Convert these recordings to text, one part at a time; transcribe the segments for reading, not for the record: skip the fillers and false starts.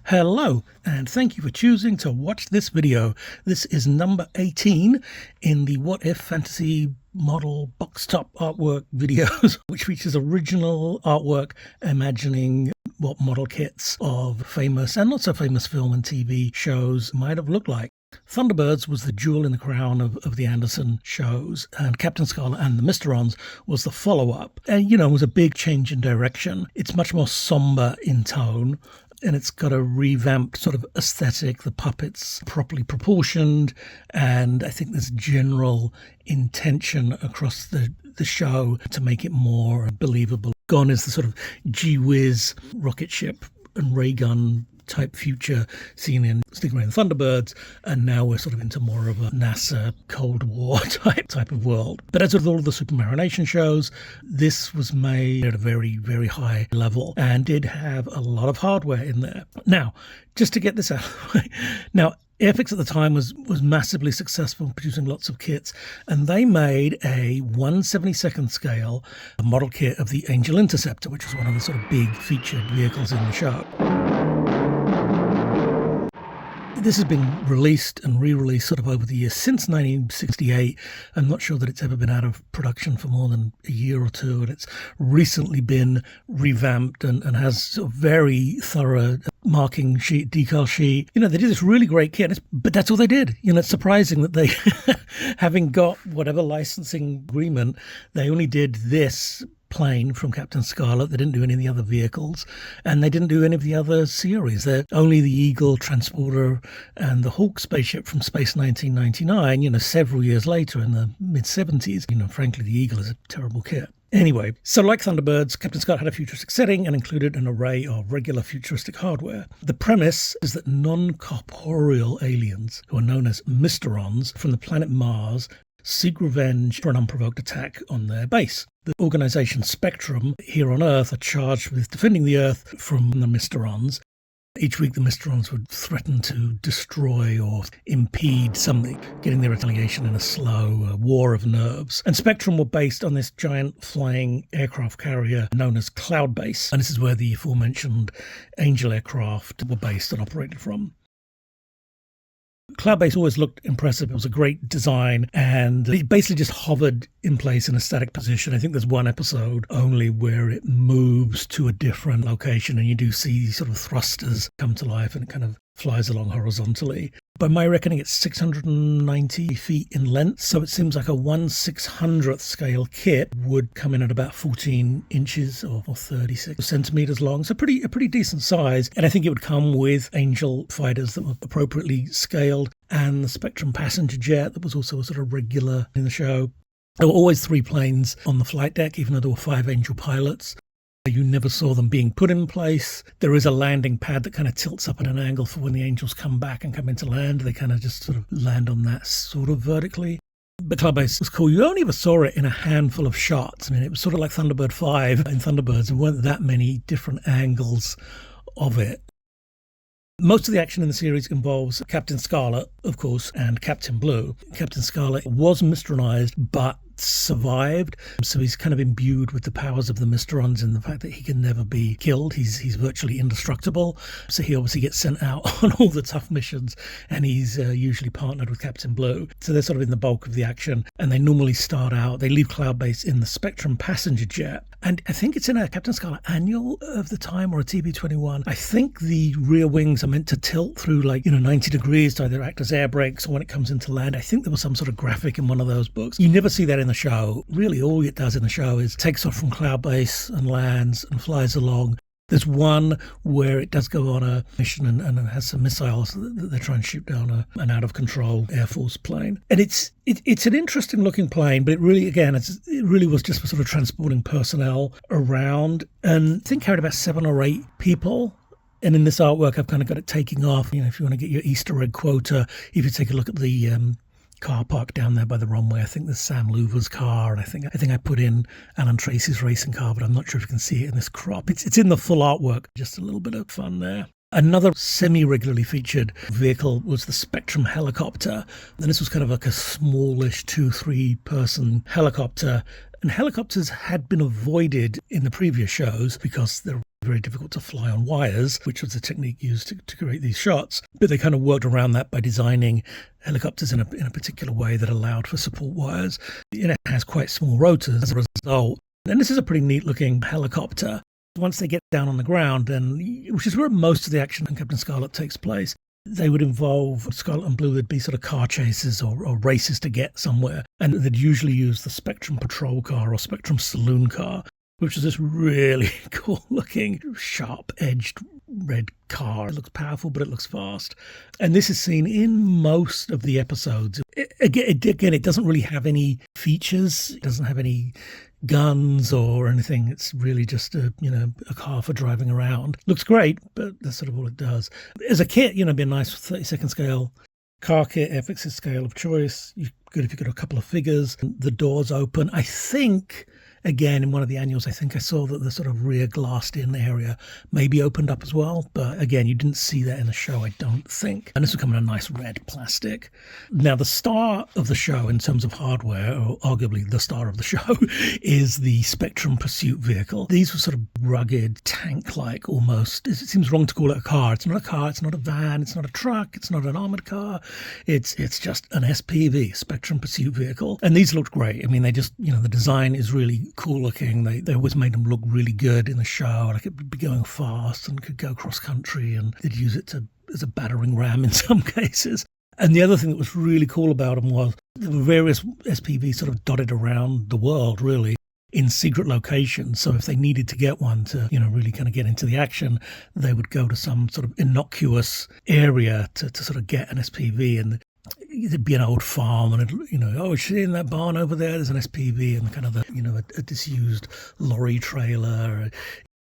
Hello, and thank you for choosing to watch this video. This is number 18 in the What If Fantasy Model Box Top Artwork videos, which features original artwork imagining what model kits of famous and not so famous film and TV shows might have looked like. Thunderbirds was the jewel in the crown of the Anderson shows, and Captain Scarlet and the Mysterons was the follow-up. And, it was a big change in direction. It's much more somber in tone, and it's got a revamped sort of aesthetic. The puppets properly proportioned, and I think there's general intention across the show to make it more believable. Gone is the sort of gee-whiz rocket ship and ray gun type future seen in Stingray and Thunderbirds, and now we're sort of into more of a NASA Cold War type of world. But as with all of the Supermarination shows, this was made at a very, very high level and did have a lot of hardware in there. Now, just to get this out of the way, now Airfix at the time was massively successful, producing lots of kits, and they made a 1/72nd scale model kit of the Angel Interceptor, which was one of the sort of big featured vehicles in the show. This has been released and re-released sort of over the years since 1968. I'm not sure that it's ever been out of production for more than a year or two, and it's recently been revamped and has sort of very thorough marking sheet, decal sheet. They did this really great kit, but that's all they did. It's surprising that they, having got whatever licensing agreement, they only did this plane from Captain Scarlet. They didn't do any of the other vehicles, and they didn't do any of the other series. They're only the Eagle transporter and the Hawk spaceship from Space 1999, several years later in the mid-70s. Frankly, the Eagle is a terrible kit. Anyway, so like Thunderbirds, Captain Scarlet had a futuristic setting and included an array of regular futuristic hardware. The premise is that non-corporeal aliens, who are known as Mysterons, from the planet Mars, seek revenge for an unprovoked attack on their base. The organization Spectrum here on Earth are charged with defending the Earth from the Mysterons. Each week the Mysterons would threaten to destroy or impede something, getting their retaliation in a slow war of nerves. And Spectrum were based on this giant flying aircraft carrier known as Cloud Base, and this is where the aforementioned Angel aircraft were based and operated from. Cloud Base always looked impressive. It was a great design, and it basically just hovered in place in a static position. I think there's one episode only where it moves to a different location, and you do see these sort of thrusters come to life, and it kind of flies along horizontally. By my reckoning, it's 690 feet in length, so it seems like a 1/600th scale kit would come in at about 14 inches or 36 centimeters long, so a pretty decent size. And I think it would come with Angel fighters that were appropriately scaled, and the Spectrum passenger jet that was also a sort of regular in the show. There were always 3 planes on the flight deck, even though there were 5 Angel pilots. You never saw them being put in place. There is a landing pad that kind of tilts up at an angle for when the Angels come back and come into land. They kind of just sort of land on that sort of vertically. But Cloud Base was cool. You only ever saw it in a handful of shots. It was sort of like Thunderbird 5 in Thunderbirds. There weren't that many different angles of it. Most of the action in the series involves Captain Scarlet, of course, and Captain Blue. Captain Scarlet was Mysteronized, but survived, so he's kind of imbued with the powers of the Mysterons and the fact that he can never be killed. He's virtually indestructible, so he obviously gets sent out on all the tough missions, and he's usually partnered with Captain Blue. So they're sort of in the bulk of the action, and they normally they leave Cloud Base in the Spectrum passenger jet, and I think it's in a Captain Scarlet annual of the time or a TB21. I think the rear wings are meant to tilt through 90 degrees to either act as air brakes or when it comes into land. I think there was some sort of graphic in one of those books. You never see that in the show. Really, all it does in the show is takes off from Cloud Base and lands and flies along. There's one where it does go on a mission and it has some missiles that they try and shoot down an out-of-control Air Force plane. And it's an interesting-looking plane, but it really was just for sort of transporting personnel around. And I think carried about 7 or 8 people. And in this artwork, I've kind of got it taking off. If you want to get your Easter egg quota, if you take a look at the car park down there by the runway, I think there's Sam Louver's car, and I think I put in Alan Tracy's racing car, but I'm not sure if you can see it in this crop. It's in the full artwork. Just a little bit of fun there. Another semi-regularly featured vehicle was the Spectrum helicopter, and this was kind of like a smallish 2-3 person helicopter. And helicopters had been avoided in the previous shows because they're very difficult to fly on wires, which was the technique used to create these shots. But they kind of worked around that by designing helicopters in a particular way that allowed for support wires. And it has quite small rotors as a result. And this is a pretty neat looking helicopter. Once they get down on the ground, then, which is where most of the action in Captain Scarlet takes place, they would involve Scarlet and Blue. There'd be sort of car chases or races to get somewhere. And they'd usually use the Spectrum patrol car or Spectrum saloon car, which is this really cool looking, sharp edged red car. It looks powerful, but it looks fast. And this is seen in most of the episodes. Again, it doesn't really have any features. It doesn't have any guns or anything. It's really just a car for driving around. Looks great, but that's sort of all it does. As a kit, it'd be a nice 32nd scale car kit, Airfix's scale of choice. Good if you've got a couple of figures. The doors open. I think, again, in one of the annuals, I think I saw that the sort of rear glassed-in area maybe opened up as well. But again, you didn't see that in the show, I don't think. And this would come in a nice red plastic. Now, the star of the show in terms of hardware, or arguably the star of the show, is the Spectrum Pursuit vehicle. These were sort of rugged, tank-like almost. It seems wrong to call it a car. It's not a car. It's not a van. It's not a truck. It's not an armored car. It's just an SPV, Spectrum Pursuit vehicle. And these looked great. I mean, they just, the design is really cool looking. They always made them look really good in the show. Like, it would be going fast and could go cross country, and they'd use it as a battering ram in some cases. And the other thing that was really cool about them was there were various SPVs sort of dotted around the world, really, in secret locations. So if they needed to get one to, really kind of get into the action, they would go to some sort of innocuous area to sort of get an SPV. And there'd be an old farm, and in that barn over there's an SPV, and kind of a disused lorry trailer.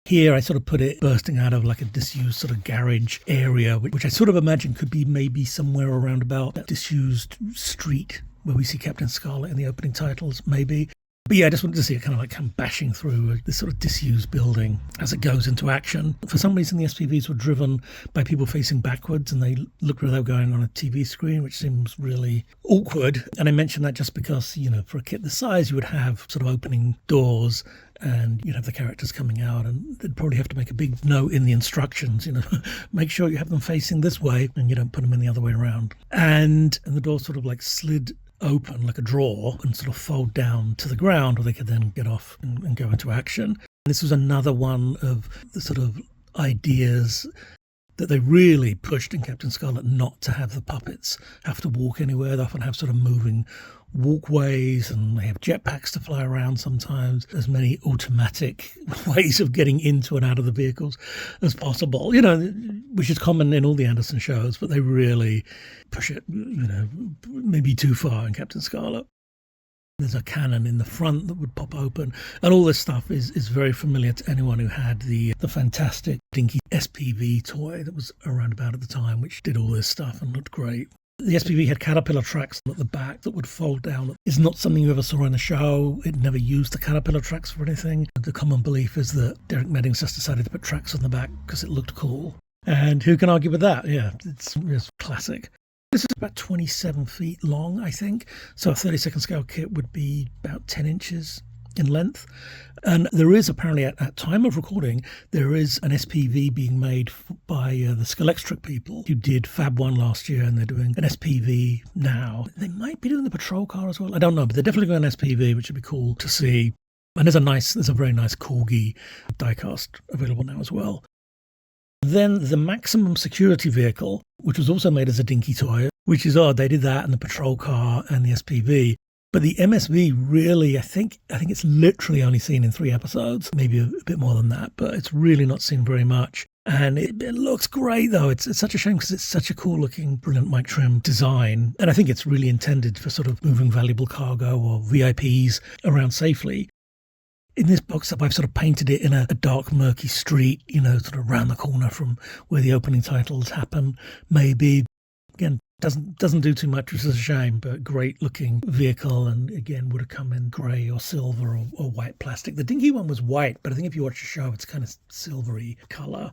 Here I sort of put it bursting out of like a disused sort of garage area, which I sort of imagine could be maybe somewhere around about that disused street where we see Captain Scarlet in the opening titles, maybe. But yeah, I just wanted to see it kind of come bashing through this sort of disused building as it goes into action. For some reason, the SPVs were driven by people facing backwards, and they looked as though going on a TV screen, which seems really awkward. And I mention that just because, for a kit this size, you would have sort of opening doors, and you'd have the characters coming out, and they'd probably have to make a big note in the instructions, make sure you have them facing this way and you don't put them in the other way around. And the door sort of like slid open like a drawer and sort of fold down to the ground, where they could then get off and go into action. This was another one of the sort of ideas that they really pushed in Captain Scarlet, not to have the puppets have to walk anywhere. They often have sort of moving walkways, and they have jetpacks to fly around sometimes. As many automatic ways of getting into and out of the vehicles as possible, which is common in all the Anderson shows, but they really push it, maybe too far in Captain Scarlet. There's a cannon in the front that would pop open, and all this stuff is very familiar to anyone who had the fantastic Dinky SPV toy that was around about at the time, which did all this stuff and looked great. The SPV had caterpillar tracks at the back that would fold down. It's not something you ever saw in the show. It never used the caterpillar tracks for anything. The common belief is that Derek Meddings just decided to put tracks on the back because it looked cool. And who can argue with that? Yeah, it's classic. This is about 27 feet long, I think. So a 32nd scale kit would be about 10 inches in length. And there is apparently, at time of recording, there is an SPV being made by the Scalextric people who did Fab 1 last year, and they're doing an SPV now. They might be doing the patrol car as well. I don't know, but they're definitely doing an SPV, which would be cool to see. And there's a very nice Corgi diecast available now as well. Then the maximum security vehicle, which was also made as a Dinky toy, which is odd. They did that and the patrol car and the SPV. But the MSV really, I think it's literally only seen in 3 episodes, maybe a bit more than that, but it's really not seen very much. And it looks great, though. It's such a shame because it's such a cool-looking, brilliant Mike Trim design. And I think it's really intended for sort of moving valuable cargo or VIPs around safely. In this box up, I've sort of painted it in a dark, murky street, sort of around the corner from where the opening titles happen, maybe. Again, doesn't do too much, which is a shame, but great looking vehicle, and again would have come in grey or silver or white plastic. The Dinky one was white, but I think if you watch the show, it's kind of silvery colour.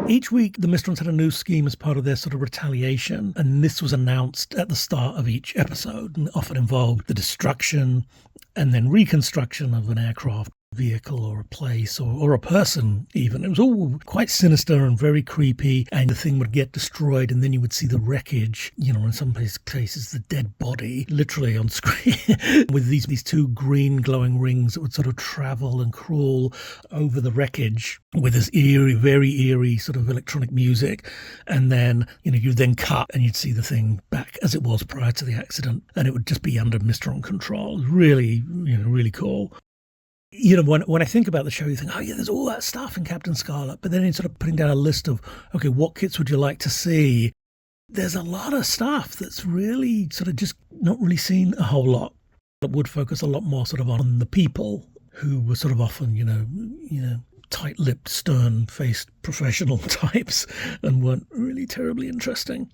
Each week, the Mistrans had a new scheme as part of their sort of retaliation, and this was announced at the start of each episode, and often involved the destruction and then reconstruction of an aircraft. vehicle or a place or a person even. It was all quite sinister and very creepy, and the thing would get destroyed and then you would see the wreckage, in some cases the dead body literally on screen with these two green glowing rings that would sort of travel and crawl over the wreckage with this eerie, very eerie sort of electronic music. And then you then cut and you'd see the thing back as it was prior to the accident, and it would just be under Mistron control. Really, really cool. When I think about the show, you think, oh yeah, there's all that stuff in Captain Scarlet, but then in sort of putting down a list of, okay, what kits would you like to see? There's a lot of stuff that's really sort of just not really seen a whole lot. It would focus a lot more sort of on the people who were sort of often, tight-lipped, stern-faced professional types and weren't really terribly interesting.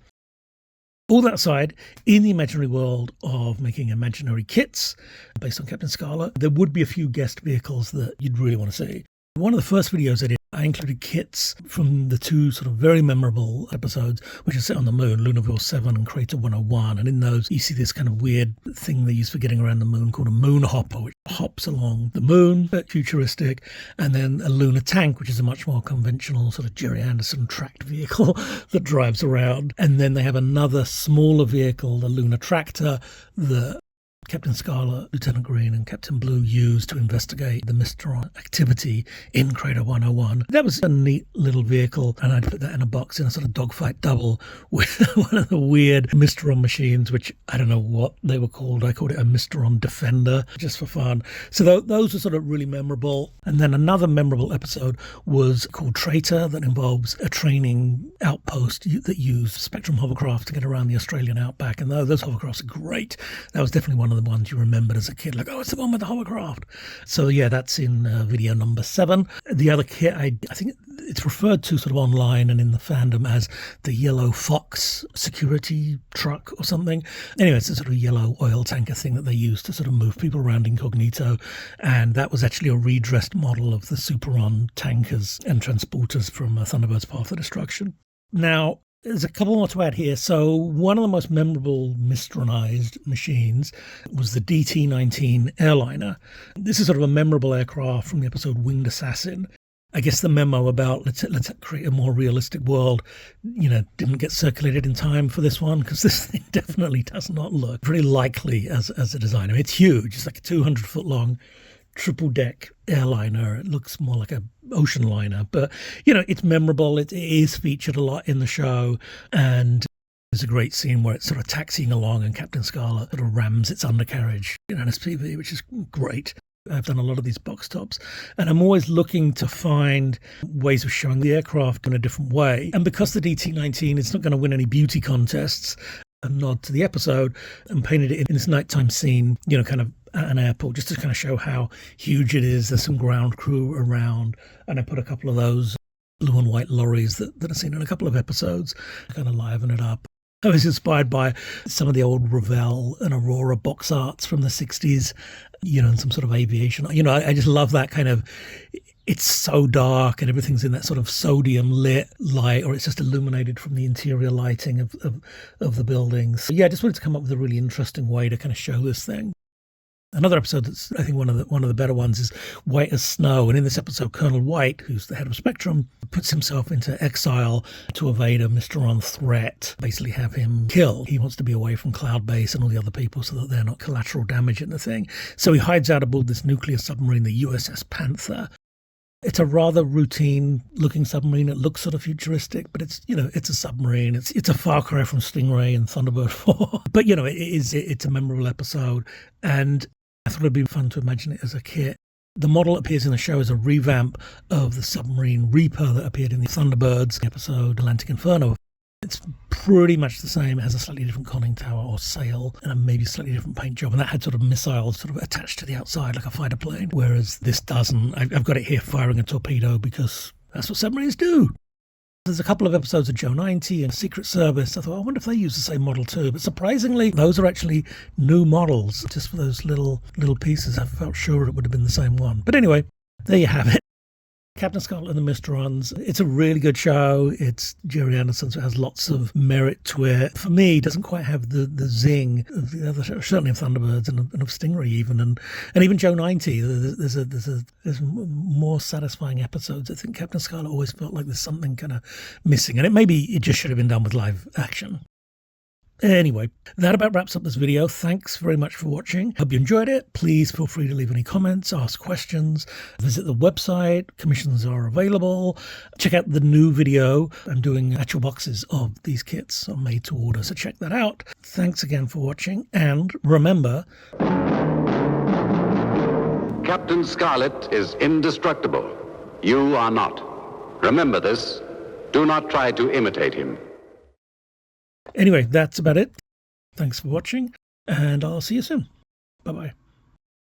All that aside, in the imaginary world of making imaginary kits based on Captain Scarlet, there would be a few guest vehicles that you'd really want to see. One of the first videos I did, I included kits from the two sort of very memorable episodes, which are set on the moon, Lunarville 7 and Crater 101. And in those, you see this kind of weird thing they use for getting around the moon called a moon hopper, which hops along the moon, but futuristic. And then a lunar tank, which is a much more conventional sort of Gerry Anderson tracked vehicle that drives around. And then they have another smaller vehicle, the lunar tractor, that Captain Scarlet, Lieutenant Green and Captain Blue used to investigate the Mysteron activity in Crater 101. That was a neat little vehicle, and I'd put that in a box in a sort of dogfight double with one of the weird Mysteron machines, which I don't know what they were called. I called it a Mysteron Defender, just for fun. So those are sort of really memorable. And then another memorable episode was called Traitor, that involves a training outpost that used Spectrum hovercraft to get around the Australian outback. And those hovercrafts are great. That was definitely one of the ones you remembered as a kid, like, oh, it's the one with the hovercraft. So yeah, that's in video number 7. The other kit, I think it's referred to sort of online and in the fandom as the Yellow Fox security truck or something. Anyway, it's a sort of yellow oil tanker thing that they use to sort of move people around incognito, and that was actually a redressed model of the Superon tankers and transporters from Thunderbird's Path of Destruction. Now, there's a couple more to add here. So one of the most memorable Mistronized machines was the DT-19 airliner. This is sort of a memorable aircraft from the episode Winged Assassin. I guess the memo about let's create a more realistic world, didn't get circulated in time for this one, because this thing definitely does not look very likely as a designer. It's huge. It's like a 200-foot long triple deck airliner. It looks more like an ocean liner, but it's memorable. It is featured a lot in the show, and there's a great scene where it's sort of taxiing along and Captain Scarlet sort of rams its undercarriage in an SPV, which is great. I've done a lot of these box tops, and I'm always looking to find ways of showing the aircraft in a different way. And because the DT-19 is not going to win any beauty contests, a nod to the episode, and painted it in this nighttime scene, kind of at an airport, just to kind of show how huge it is. There's some ground crew around, and I put a couple of those blue and white lorries that are seen in a couple of episodes, kind of liven it up. I was inspired by some of the old Revell and Aurora box arts from the 60s, and some sort of aviation. I just love that kind of, it's so dark and everything's in that sort of sodium lit light, or it's just illuminated from the interior lighting of the buildings. So yeah, I just wanted to come up with a really interesting way to kind of show this thing. Another episode that's, I think, one of the better ones is White as Snow. And in this episode, Colonel White, who's the head of Spectrum, puts himself into exile to evade a Mysteron threat, basically have him killed. He wants to be away from Cloud Base and all the other people so that they're not collateral damage in the thing. So he hides out aboard this nuclear submarine, the USS Panther. It's a rather routine-looking submarine. It looks sort of futuristic, but it's a submarine. It's a far cry from Stingray and Thunderbird 4. But it's a memorable episode, and I thought it'd be fun to imagine it as a kit. The model appears in the show as a revamp of the submarine Reaper that appeared in the Thunderbirds episode Atlantic Inferno. It's pretty much the same. It has a slightly different conning tower or sail and a maybe slightly different paint job, and that had sort of missiles sort of attached to the outside like a fighter plane, whereas this doesn't. I've got it here firing a torpedo because that's what submarines do. There's a couple of episodes of Joe 90 and Secret Service. I thought, I wonder if they use the same model too. But surprisingly, those are actually new models, just for those little pieces. I felt sure it would have been the same one. But anyway, there you have it. Captain Scarlet and the Mistrans. It's a really good show. It's Gerry Anderson, so it has lots of merit to it. For me, it doesn't quite have the zing of the other shows, certainly of Thunderbirds and of Stingray even, and even Joe 90. There's more satisfying episodes. I think Captain Scarlet always felt like there's something kind of missing, and it just should have been done with live action. Anyway, that about wraps up this video. Thanks very much for watching. Hope you enjoyed it. Please feel free to leave any comments, ask questions, visit the website. Commissions are available. Check out the new video. I'm doing actual boxes of these kits are made to order, so check that out. Thanks again for watching, and remember, Captain Scarlet is indestructible. You are not. Remember this. Do not try to imitate him. Anyway, that's about it. Thanks for watching, and I'll see you soon. Bye-bye.